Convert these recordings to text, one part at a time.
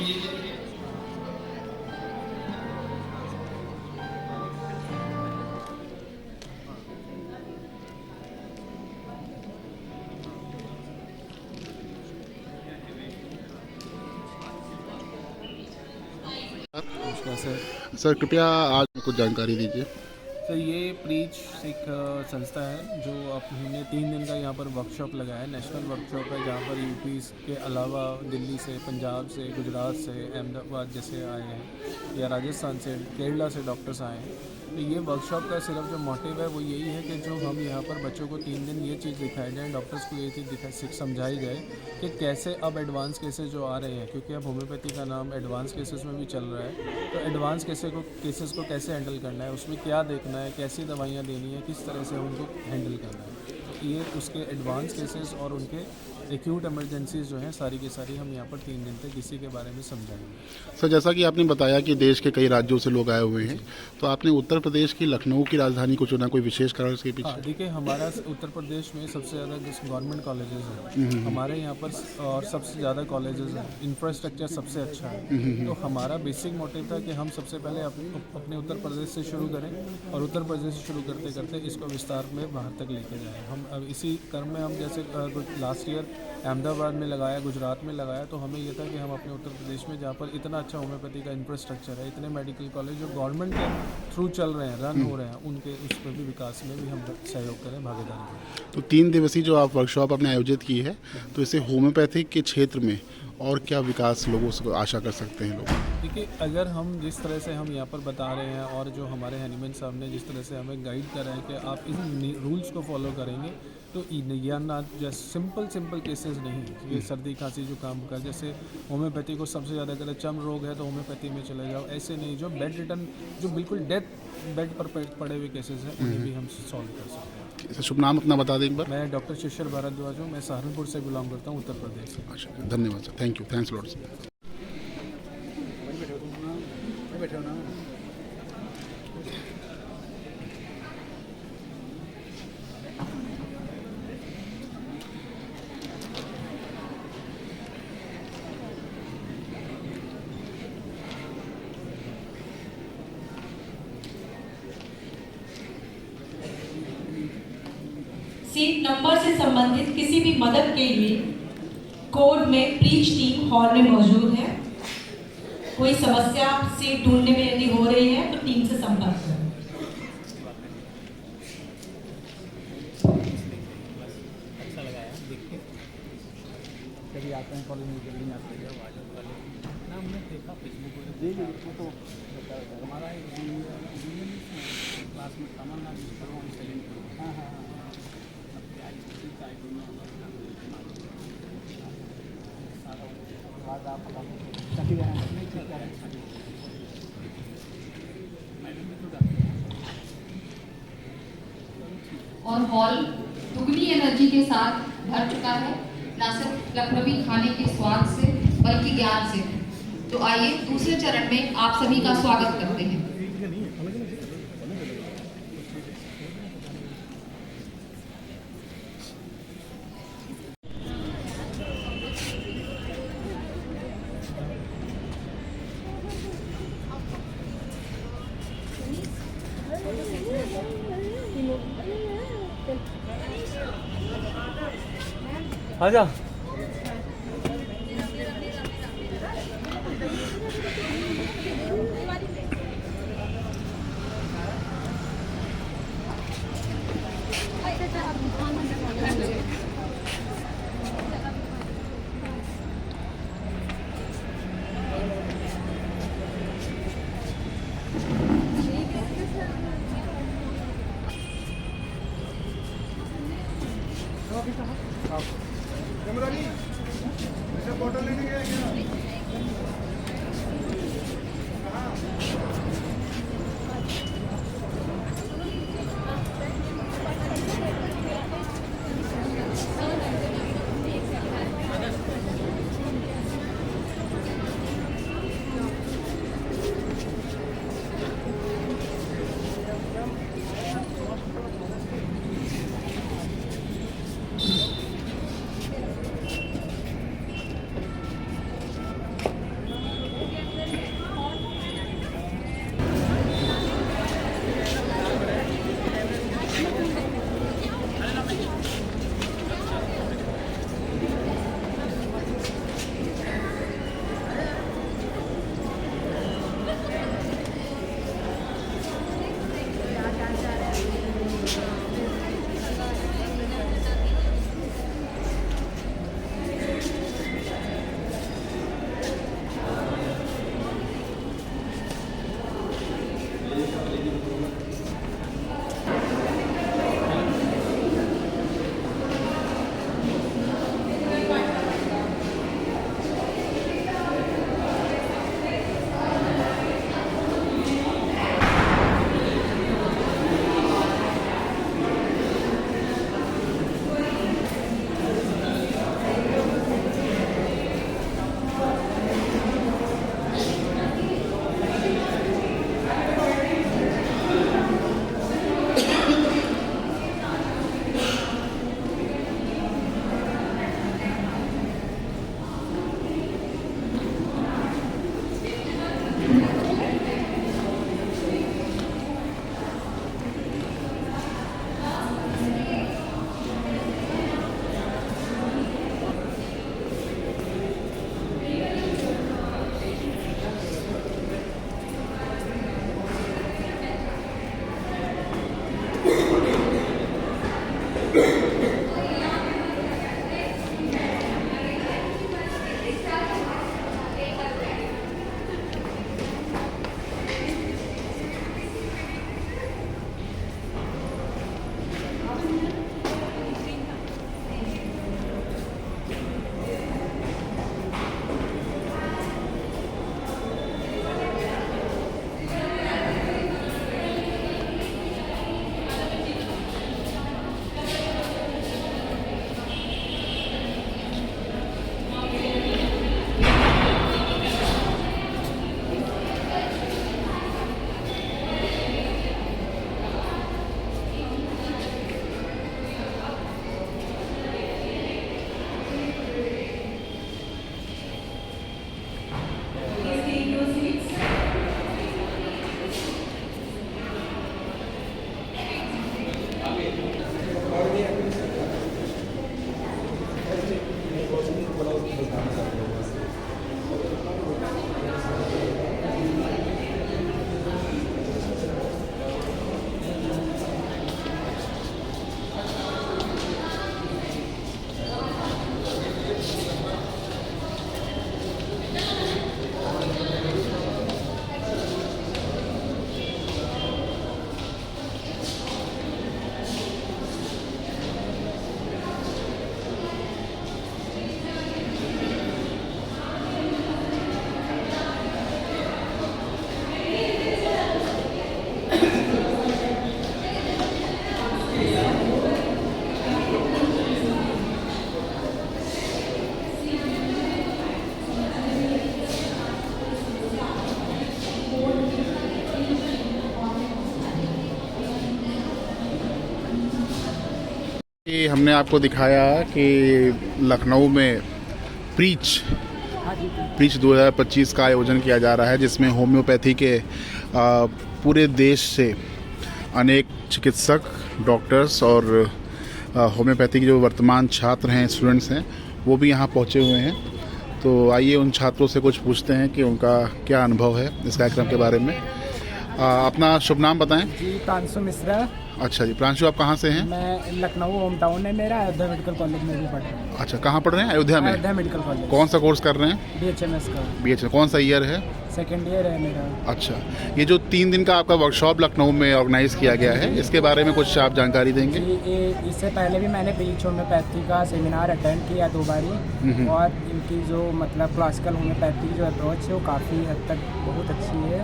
नमस्कार sir. Sir कृपया आज कुछ जानकारी दीजिए। सर ये प्रीच एक संस्था है जो हमने 3 दिन का यहाँ पर वर्कशॉप लगाया है। नेशनल वर्कशॉप है जहाँ पर यूपी के अलावा दिल्ली से, पंजाब से, गुजरात से, अहमदाबाद जैसे आए हैं या राजस्थान से, केरला से डॉक्टर्स आए हैं। तो ये वर्कशॉप का सिर्फ जो मोटिव है वो यही है कि जो हम यहाँ पर बच्चों को 3 दिन ये चीज़ दिखाई जाए, डॉक्टर्स को ये चीज़ समझाई जाए कि कैसे अब एडवांस केसेस जो आ रहे हैं, क्योंकि अब होम्योपैथी का नाम एडवांस केसेस में भी चल रहा है, तो एडवांस केसेस को कैसे हैंडल करना है, उसमें क्या देखना है, कैसी दवाइयाँ देनी है, किस तरह से उनको हैंडल करना है। तो ये उसके एडवांस केसेस और उनके एक्यूट इमरजेंसीज जो हैं सारी की सारी हम यहाँ पर 3 दिन तक इसी के बारे में समझाएंगे। सर जैसा कि आपने बताया कि देश के कई राज्यों से लोग आए हुए हैं, तो आपने उत्तर प्रदेश की लखनऊ की राजधानी को चुना, कोई विशेष कारण इसके पीछे? हाँ, देखिए हमारा उत्तर प्रदेश में सबसे ज़्यादा गवर्नमेंट कॉलेजेस हैं हमारे यहाँ पर, और सबसे ज़्यादा कॉलेजेस हैं, इंफ्रास्ट्रक्चर सबसे अच्छा है। तो हमारा बेसिक मोटिव था कि हम सबसे पहले अपने उत्तर प्रदेश से शुरू करें और उत्तर प्रदेश से शुरू करते करते इसको विस्तार में बाहर तक लेके जाएँ। हम अब इसी क्रम में हम जैसे लास्ट ईयर अहमदाबाद में लगाया, गुजरात में लगाया, तो हमें ये था कि हम अपने उत्तर प्रदेश में जहाँ पर इतना अच्छा होम्योपैथी का इंफ्रास्ट्रक्चर है, इतने मेडिकल कॉलेज जो गवर्नमेंट के थ्रू चल रहे हैं, रन हो रहे हैं, उनके उस पर भी विकास में भी हम सहयोग करें, भागीदारी करें। तो 3 दिवसीय जो आप वर्कशॉप आपने आयोजित की है, तो इससे होम्योपैथिक के क्षेत्र में और क्या विकास लोगों से आशा कर सकते हैं लोग? देखिए अगर हम जिस तरह से हम यहाँ पर बता रहे हैं और जो हमारे हैनीमैन साहब ने जिस तरह से हमें गाइड कर रहे हैं कि आप इन रूल्स को फॉलो करेंगे, तो या ना जैसे सिंपल केसेस नहीं, ये सर्दी खांसी जो काम कर, जैसे होम्योपैथी को सबसे ज़्यादा अगर चर्म रोग है तो होम्योपैथी में चले जाओ, ऐसे नहीं जो बेड रिटर्न, जो बिल्कुल डेथ बेड पर पड़े हुए केसेस हैं उन्हें भी हम सॉल्व कर सकते हैं। शुभ नाम अपना बता दें एक बार। मैं डॉक्टर शिशिर भारद्वाज हूँ, मैं सहारनपुर से बिलोंग करता हूँ, उत्तर प्रदेश से। अच्छा, धन्यवाद sir, thank you, thanks lot sir. Seat number से संबंधित किसी भी मदद के लिए कोर्ट में प्रीच टीम हॉल में मौजूद है। कोई समस्या सीट ढूंढने में यदि हो रही है तो टीम से संपर्क करें। अच्छा लगा है देख के, कभी आते हैं कॉलेज में, जल्दी आते हैं ना, हमने देखा फेसबुक पर, तो हमारा क्लास में तमन्ना हाँ हाँ और हॉल दुगनी एनर्जी के साथ भर चुका है, न सिर्फ लखनवी खाने के स्वाद से बल्कि ज्ञान से। तो आइए दूसरे चरण में आप सभी का स्वागत करते हैं। आजा। हमने आपको दिखाया कि लखनऊ में प्रीच 2025 का आयोजन किया जा रहा है, जिसमें होम्योपैथी के पूरे देश से अनेक चिकित्सक, डॉक्टर्स और होम्योपैथी के जो वर्तमान छात्र हैं, स्टूडेंट्स हैं, वो भी यहाँ पहुँचे हुए हैं। तो आइए उन छात्रों से कुछ पूछते हैं कि उनका क्या अनुभव है इस कार्यक्रम के बारे में। अपना शुभ नाम बताएं। जी, प्रांशु मिश्रा। अच्छा जी, प्रांशु आप कहाँ से हैं? मैं लखनऊ होम टाउन है मेरा, अयोध्या मेडिकल कॉलेज में भी पढ़ रहा हूँ। अच्छा, कहाँ पढ़ रहे हैं? अयोध्या में। Ayodhya medical college. कौन सा कोर्स कर रहे हैं? BHMS का। BHMS कौन सा ईयर है? सेकेंड ईयर है मेरा। अच्छा, ये जो 3 दिन का आपका वर्कशॉप लखनऊ में ऑर्गेनाइज किया गया है, इसके बारे में कुछ आप जानकारी देंगे? जी, इससे पहले भी मैंने प्रीच होम्योपैथी का सेमिनार अटेंड किया 2 बारी, और इनकी जो मतलब क्लासिकल होम्योपैथी की जो अप्रोच है वो काफ़ी हद तक बहुत अच्छी है।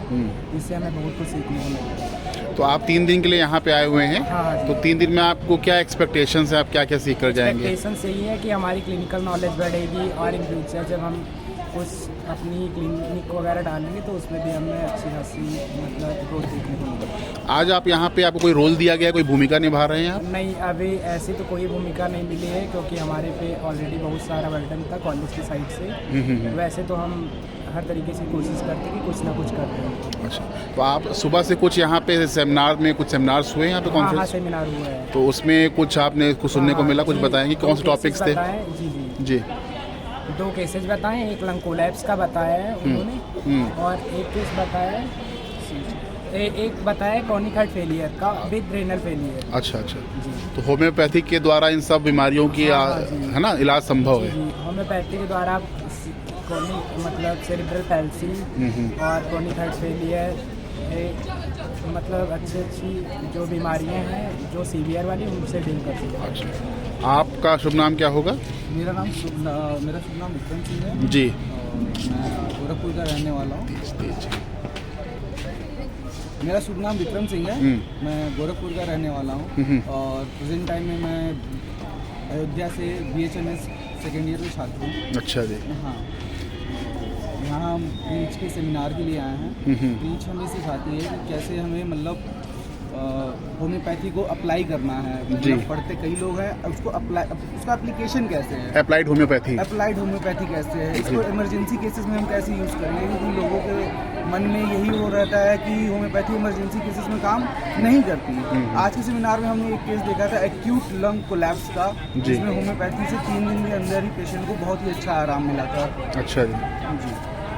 इससे हमें बहुत कुछ सीखने को मिला। तो आप 3 दिन के लिए यहाँ पे आए हुए हैं। हाँ जी। तो 3 दिन में आपको क्या एक्सपेक्टेशंस है, आप क्या क्या सीख कर जाएंगे? एक्सपेक्टेशन यही है कि हमारी क्लिनिकल नॉलेज बढ़ेगी, और इन फ्यूचर जब हम कुछ अपनी क्लिनिक वगैरह डालेंगे तो उसमें भी हमें अच्छी खासी मतलब ग्रोथ देखने को मिलेगी। आज आप यहाँ पे आपको कोई रोल दिया गया, कोई भूमिका निभा रहे हैं आप? नहीं, अभी ऐसी तो कोई भूमिका नहीं मिली है, क्योंकि हमारे पे ऑलरेडी बहुत सारा बर्डन था कॉलेज की साइड से। वैसे तो हम हर तरीके से कोशिश करते हैं कि कुछ ना कुछ करते हैं। अच्छा, तो आप सुबह से कुछ यहाँ पे सेमिनार में कुछ सेमिनार्स हुए यहाँ पे? हाँ, कॉन्फ्रेंस सेमिनार हुआ है। तो उसमें कुछ आपने कुछ सुनने को मिला, कुछ जी, बताएंगे कौन से 2 टॉपिक्स थे? केसेस जी जी जी 2 केसेज बताए, एक लंग कोलैप्स का बताया है उन्होंने, और एक केस बताया है एक बताया क्रॉनिक हार्ट फेलियर का विद रेनल फेलियर। अच्छा अच्छा, तो होम्योपैथी के द्वारा इन सब बीमारियों की है ना इलाज संभव है? होम्योपैथी के द्वारा आप क्रॉनिक मतलब सेरिब्रल पैल्सी और क्रॉनिक हार्ट फेलियर, मतलब अच्छी जो बीमारियां हैं जो सीवियर वाली, उनसे डील कर सकते हैं। अच्छा, आपका शुभ नाम क्या होगा? मेरा शुभ नाम विक्रम सिंह है जी, और मैं गोरखपुर का रहने वाला हूँ। मेरा शुभ नाम विक्रम सिंह है, मैं गोरखपुर का रहने वाला हूँ, और प्रेजेंट टाइम में मैं अयोध्या से BHMS सेकेंड ईयर में छात्र हूँ। अच्छा जी। हाँ, यहाँ हम प्रीच के सेमिनार के लिए आए हैं। प्रीच हमें सिखाती है कि कैसे हमें मतलब होम्योपैथी को अप्लाई करना है। मतलब पढ़ते कई लोग हैं, उसको उसका एप्लीकेशन कैसे है, अप्लाइड होम्योपैथी कैसे है, इसको इमरजेंसी केसेस में हम कैसे यूज़ करेंगे, क्योंकि लोगों के मन में यही वो रहता है कि होम्योपैथी इमरजेंसी केसेस में काम नहीं करती। आज के सेमिनार में हमने एक केस देखा था एक्यूट लंग कोलैप्स का, जिसमें होम्योपैथी से 3 दिन के अंदर ही पेशेंट को बहुत ही अच्छा आराम मिला था। अच्छा जी।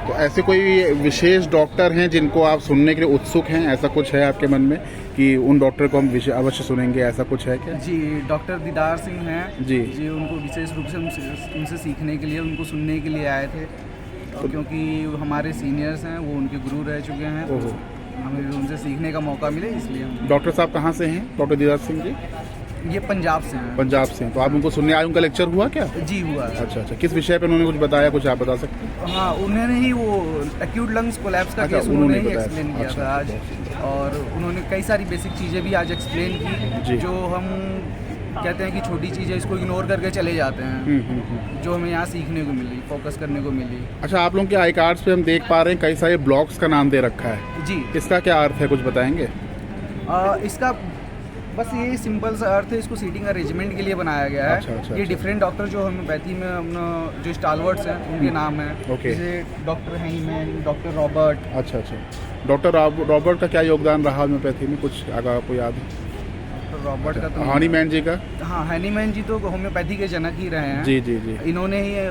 तो ऐसे कोई विशेष डॉक्टर हैं जिनको आप सुनने के लिए उत्सुक हैं? ऐसा कुछ है आपके मन में कि उन डॉक्टर को हम अवश्य सुनेंगे, ऐसा कुछ है क्या? जी, डॉक्टर दीदार सिंह हैं जी। उनको विशेष रूप से उनसे सीखने के लिए, उनको सुनने के लिए आए थे, क्योंकि हमारे सीनियर्स हैं, वो उनके गुरु रह चुके हैं, तो हमें भी उनसे सीखने का मौका मिले, इसलिए हम। डॉक्टर साहब कहाँ से हैं, डॉक्टर दीदार सिंह जी? ये पंजाब से हैं। पंजाब से। तो आप उनको सुनने आए, उनका लेक्चर हुआ क्या? जी हुआ। अच्छा, किस विषय पे उन्होंने कुछ बताया, कुछ आप बता सकते हैं? हाँ, उन्होंने ही वो एक्यूट लंग्स कोलैप्स का केस उन्होंने ही एक्सप्लेन किया था आज, और उन्होंने कई सारी बेसिक चीज़ें भी आज एक्सप्लेन की, जो हम कहते हैं कि छोटी चीज़ें इसको इग्नोर करके चले जाते हैं, जो हमें यहाँ सीखने को मिली, फोकस करने को मिली। अच्छा, आप लोगों के आई कार्ड्स पे हम देख पा रहे हैं कई सारे ब्लॉक्स का नाम दे रखा है जी। इसका क्या अर्थ है, कुछ बताएंगे? इसका बस ये सिंपल सा अर्थ है, इसको सीटिंग अरेंजमेंट के लिए बनाया गया है। अच्छा, ये डिफरेंट डॉक्टर जो होम्योपैथी में अपना जो स्टालवर्ड्स हैं उनके नाम हैं, जैसे डॉक्टर हैनीमैन, डॉक्टर रॉबर्ट। अच्छा, डॉक्टर रॉबर्ट का क्या योगदान रहा होम्योपैथी में, कुछ अगर आपको याद है? रॉबर्ट का तो हनीमैन जी का? हाँ, हैनीमैन जी तो होम्योपैथी के जनक ही रहे हैं। जी। इन्होंने ही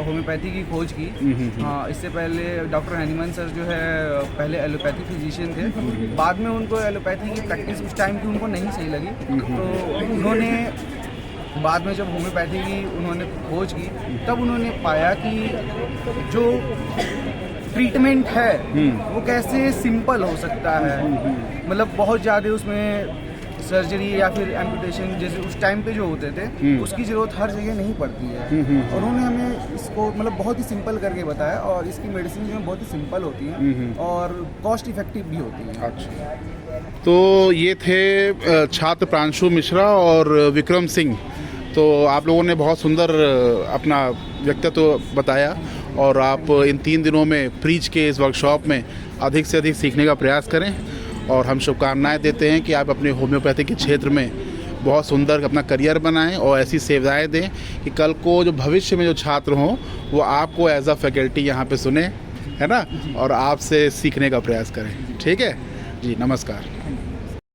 होम्योपैथी की खोज की। हाँ, इससे पहले डॉक्टर हैनीमैन सर जो है पहले एलोपैथी फिजिशियन थे, बाद में उनको एलोपैथी की प्रैक्टिस उस टाइम की उनको नहीं सही लगी, तो उन्होंने बाद में जब होम्योपैथी की उन्होंने खोज की, तब उन्होंने पाया कि जो ट्रीटमेंट है वो कैसे सिंपल हो सकता है, मतलब बहुत ज़्यादा उसमें सर्जरी या फिर एम्पुटेशन जैसे उस टाइम पे जो होते थे उसकी ज़रूरत हर जगह नहीं पड़ती है। और उन्होंने हमें इसको मतलब बहुत ही सिंपल करके बताया, और इसकी मेडिसिन जो है बहुत ही सिंपल होती हैं और कॉस्ट इफेक्टिव भी होती हैं। अच्छा, तो ये थे छात्र प्रांशु मिश्रा और विक्रम सिंह। तो आप लोगों ने बहुत सुंदर अपना व्यक्तित्व बताया, और आप इन 3 दिनों में प्रीच के इस वर्कशॉप में अधिक से अधिक सीखने का प्रयास करें, और हम शुभकामनाएं देते हैं कि आप अपने होम्योपैथी के क्षेत्र में बहुत सुंदर अपना करियर बनाएं और ऐसी सेवाएं दें कि कल को जो भविष्य में जो छात्र हों वो आपको एज अ फैकल्टी यहाँ पे सुने, है ना, और आपसे सीखने का प्रयास करें। ठीक है जी, नमस्कार।